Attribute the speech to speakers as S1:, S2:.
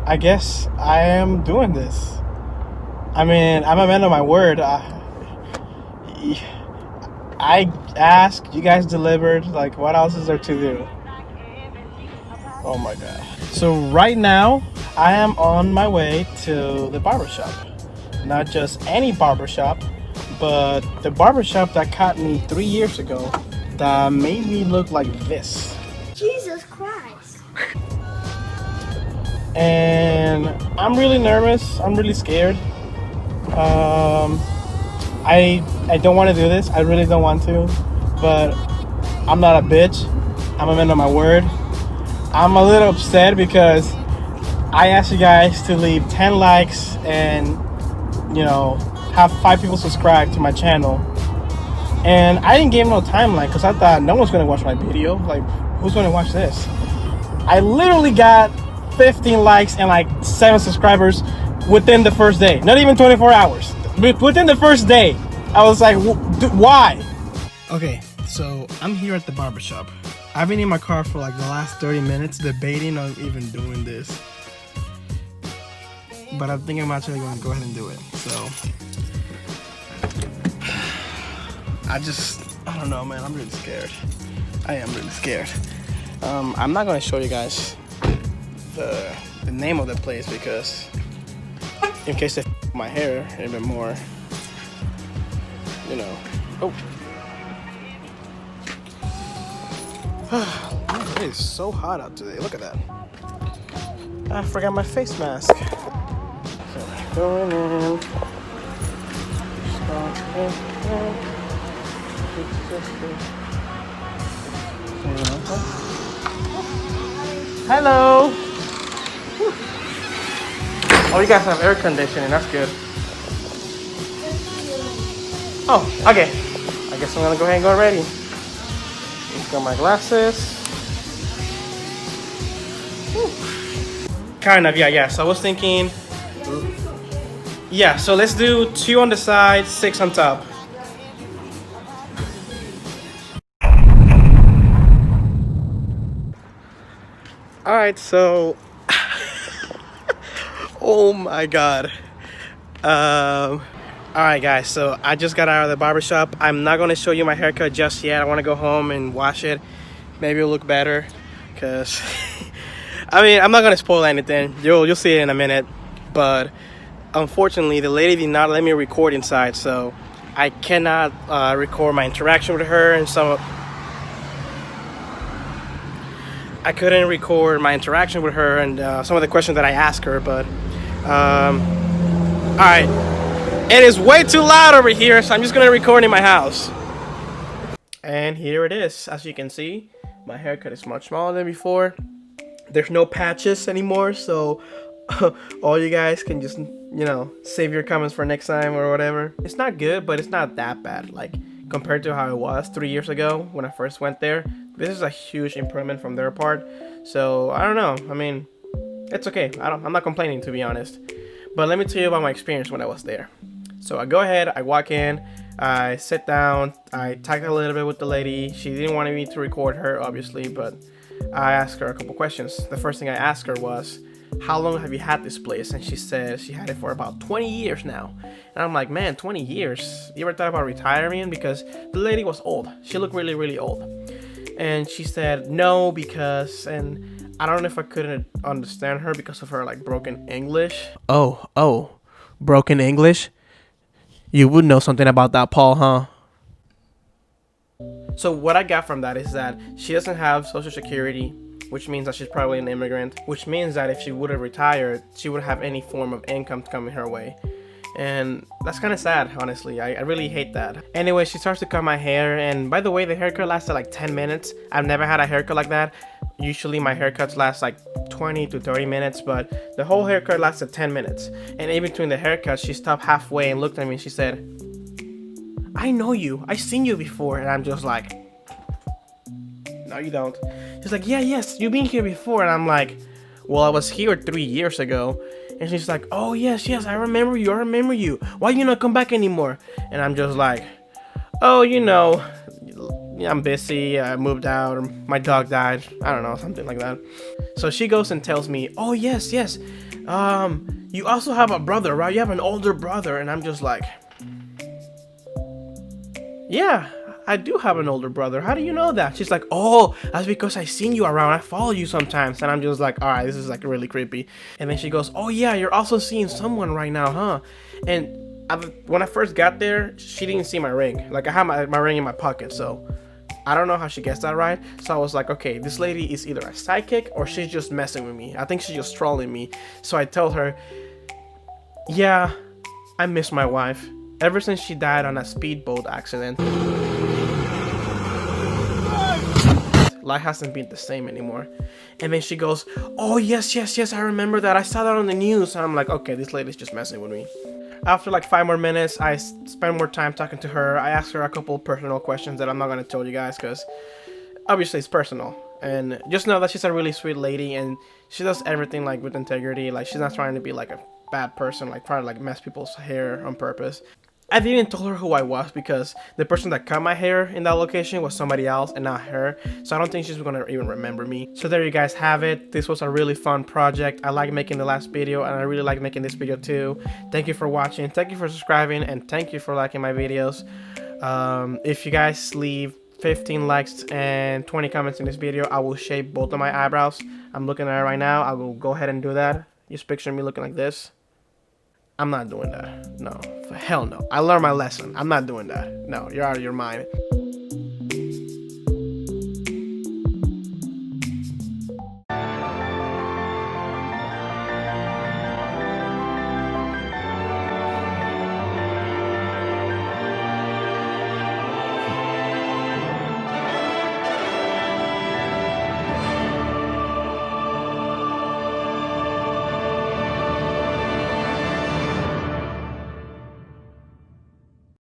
S1: I guess I am doing this. I mean, I'm a man of my word. I asked, you guys delivered. Like, what else is there to do? Oh my god. So right now, I am on my way to the barbershop. Not just any barbershop, but the barbershop that caught me 3 years ago that made me look like this.
S2: Jesus Christ.
S1: And I'm really nervous. I'm really scared. I don't want to do this. I really don't want to, but I'm not a bitch. I'm a man of my word. I'm a little upset because I asked you guys to leave 10 likes and, have 5 people subscribe to my channel. And I didn't give no timeline because I thought no one's going to watch my video. Like, who's going to watch this? I literally got 15 likes and like 7 subscribers within the first day. Not even 24 hours. Within the first day. I was like, why? Okay, so I'm here at the barbershop. I've been in my car for like the last 30 minutes debating on even doing this. But I think I'm actually going to go ahead and do it. So, I don't know, man. I'm really scared. I am really scared. I'm not going to show you guys the name of the place because in case they my hair even more, Oh. Man, it is so hot out today. Look at that. I forgot my face mask. So, going in. Hello. Oh, you guys have air conditioning. That's good. Oh, okay. I guess I'm gonna go ahead and go ready. Let's got my glasses. Kind of, yeah. So I was thinking, yeah. So let's do 2 on the side, 6 on top. All right, so. Oh my god. Alright guys, so I just got out of the barbershop. I'm not going to show you my haircut just yet. I want to go home and wash it. Maybe it'll look better. Because, I mean, I'm not going to spoil anything. You'll see it in a minute. But, unfortunately, the lady did not let me record inside. So, I cannot record my interaction with her. And I couldn't record my interaction with her and some of the questions that I asked her. But, alright. It is way too loud over here, so I'm just gonna record in my house. And here it is. As you can see, my haircut is much smaller than before. There's no patches anymore, so all you guys can just, save your comments for next time or whatever. It's not good, but it's not that bad. Like, compared to how it was 3 years ago when I first went there, this is a huge improvement from their part. So, I don't know. I mean, it's okay. I'm not complaining, to be honest. But let me tell you about my experience when I was there. So I go ahead, I walk in, I sit down, I talk a little bit with the lady. She didn't want me to record her, obviously, but I asked her a couple questions. The first thing I asked her was, how long have you had this place? And she said she had it for about 20 years now. And I'm like, man, 20 years? You ever thought about retiring? Because the lady was old. She looked really, really old. And she said, no, because, and I don't know if I couldn't understand her because of her, like, broken English. Oh, broken English? You would know something about that, Paul, huh? So what I got from that is that she doesn't have Social Security, which means that she's probably an immigrant, which means that if she would have retired, she would have any form of income coming her way. And that's kind of sad, honestly. I really hate that. Anyway, she starts to cut my hair, and by the way, the haircut lasted like 10 minutes. I've never had a haircut like that. Usually my haircuts last like 20 to 30 minutes, but the whole haircut lasted 10 minutes. And in between the haircuts, she stopped halfway and looked at me and she said, I know you. I've seen you before. And I'm just like, no, you don't. She's like, yes, you've been here before. And I'm like, well, I was here 3 years ago. And she's like, oh, yes, I remember you. Why you not come back anymore? And I'm just like, oh, I'm busy. I moved out. Or my dog died. I don't know, something like that. So she goes and tells me, oh, yes. You also have a brother, right? You have an older brother. And I'm just like, yeah, I do have an older brother. How do you know that? She's like, oh, that's because I seen you around. I follow you sometimes. And I'm just like, all right, this is like really creepy. And then she goes, oh yeah, you're also seeing someone right now, huh? And when I first got there, she didn't see my ring. Like I had my ring in my pocket, so I don't know how she gets that right. So I was like, okay, this lady is either a psychic or she's just messing with me. I think she's just trolling me. So I told her, yeah, I miss my wife. Ever since she died on a speedboat accident, life hasn't been the same anymore. And then she goes, oh yes, I remember that. I saw that on the news. And I'm like, okay, this lady's just messing with me. After like 5 more minutes, I spend more time talking to her. I asked her a couple personal questions that I'm not going to tell you guys because obviously it's personal. And just know that she's a really sweet lady and she does everything like with integrity. Like she's not trying to be like a bad person, like trying to like mess people's hair on purpose. I didn't tell her who I was because the person that cut my hair in that location was somebody else and not her. So I don't think she's gonna even remember me. So there you guys have it. This was a really fun project. I like making the last video and I really like making this video too. Thank you for watching. Thank you for subscribing and thank you for liking my videos. If you guys leave 15 likes and 20 comments in this video, I will shave both of my eyebrows. I'm looking at it right now. I will go ahead and do that. Just picture me looking like this. I'm not doing that. No, for hell no. I learned my lesson. I'm not doing that. No, you're out of your mind.